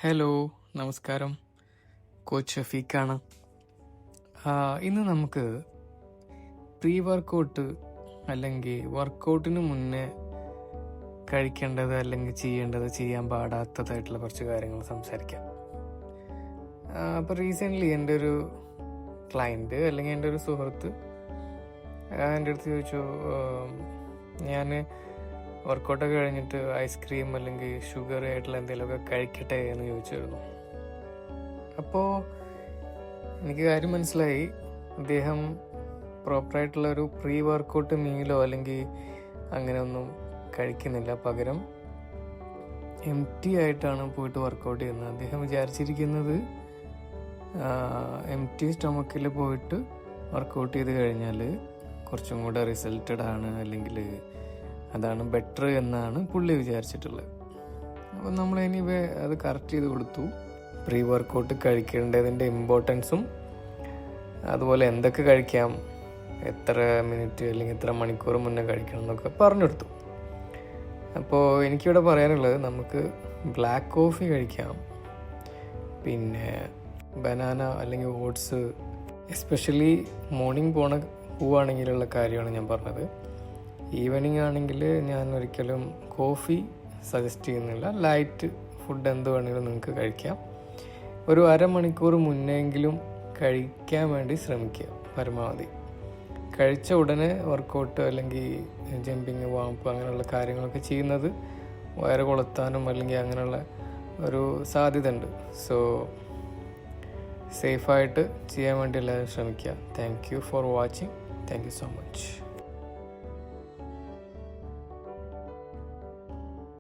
Hello, നമസ്കാരം. Coach ഷഫീഖാണ്. ഇന്ന് നമുക്ക് പ്രീ വർക്കൗട്ട് അല്ലെങ്കിൽ വർക്കൗട്ടിന് മുന്നേ കഴിക്കേണ്ടത് അല്ലെങ്കിൽ ചെയ്യേണ്ടത്, ചെയ്യാൻ പാടാത്തതായിട്ടുള്ള കുറച്ച് കാര്യങ്ങൾ സംസാരിക്കാം. അപ്പോൾ റീസെൻ്റ്ലി എൻ്റെ ഒരു ക്ലയൻറ്റ് അല്ലെങ്കിൽ എൻ്റെ ഒരു സുഹൃത്ത് എൻ്റെ അടുത്ത് ചോദിച്ചു, ഞാൻ വർക്കൗട്ടൊക്കെ കഴിഞ്ഞിട്ട് ഐസ്ക്രീം അല്ലെങ്കിൽ ഷുഗർ ആയിട്ടുള്ള എന്തെങ്കിലുമൊക്കെ കഴിക്കട്ടെ എന്ന് ചോദിച്ചിരുന്നു. അപ്പോൾ എനിക്ക് കാര്യം മനസ്സിലായി, അദ്ദേഹം പ്രോപ്പറായിട്ടുള്ളൊരു പ്രീ വർക്കൗട്ട് മീലോ അല്ലെങ്കിൽ അങ്ങനെയൊന്നും കഴിക്കുന്നില്ല. പകരം ആയിട്ടാണ് പോയിട്ട് വർക്കൗട്ട് ചെയ്യുന്നത്. അദ്ദേഹം വിചാരിച്ചിരിക്കുന്നത് സ്റ്റൊമക്കിൽ പോയിട്ട് വർക്കൗട്ട് ചെയ്ത് കഴിഞ്ഞാൽ കുറച്ചും കൂടെ റിസൾട്ടഡ് ആണ്, അല്ലെങ്കിൽ അതാണ് ബെറ്റർ എന്നാണ് പുള്ളി വിചാരിച്ചിട്ടുള്ളത്. അപ്പം നമ്മൾ എനിവേ അത് കറക്റ്റ് ചെയ്ത് കൊടുത്തു. പ്രീ വർക്കൗട്ട് കഴിക്കേണ്ടതിൻ്റെ ഇമ്പോർട്ടൻസും അതുപോലെ എന്തൊക്കെ കഴിക്കാം, എത്ര മിനിറ്റ് അല്ലെങ്കിൽ എത്ര മണിക്കൂർ മുന്നേ കഴിക്കണം എന്നൊക്കെ പറഞ്ഞു കൊടുത്തു. അപ്പോൾ എനിക്കിവിടെ പറയാനുള്ളത്, നമുക്ക് ബ്ലാക്ക് കോഫി കഴിക്കാം, പിന്നെ ബനാന അല്ലെങ്കിൽ ഓട്സ്, എസ്പെഷ്യലി മോർണിംഗ് പോവുകയാണെങ്കിലുള്ള കാര്യമാണ് ഞാൻ പറഞ്ഞത്. ഈവനിങ് ആണെങ്കിൽ ഞാൻ ഒരിക്കലും കോഫി സജസ്റ്റ് ചെയ്യുന്നില്ല. ലൈറ്റ് ഫുഡ് എന്ത് വേണമെങ്കിലും നിങ്ങൾക്ക് കഴിക്കാം. ഒരു അരമണിക്കൂർ മുന്നെങ്കിലും കഴിക്കാൻ വേണ്ടി ശ്രമിക്കുക പരമാവധി. കഴിച്ച ഉടനെ വർക്കൗട്ട് അല്ലെങ്കിൽ ജമ്പിങ്, വാമ്പ് അങ്ങനെയുള്ള കാര്യങ്ങളൊക്കെ ചെയ്യുന്നത് വയറ് കൊളുത്താനും അല്ലെങ്കിൽ അങ്ങനെയുള്ള ഒരു സാധ്യത ഉണ്ട്. സോ സേഫായിട്ട് ചെയ്യാൻ വേണ്ടി എല്ലാവരും ശ്രമിക്കുക. Thank you for watching. Thank you so much.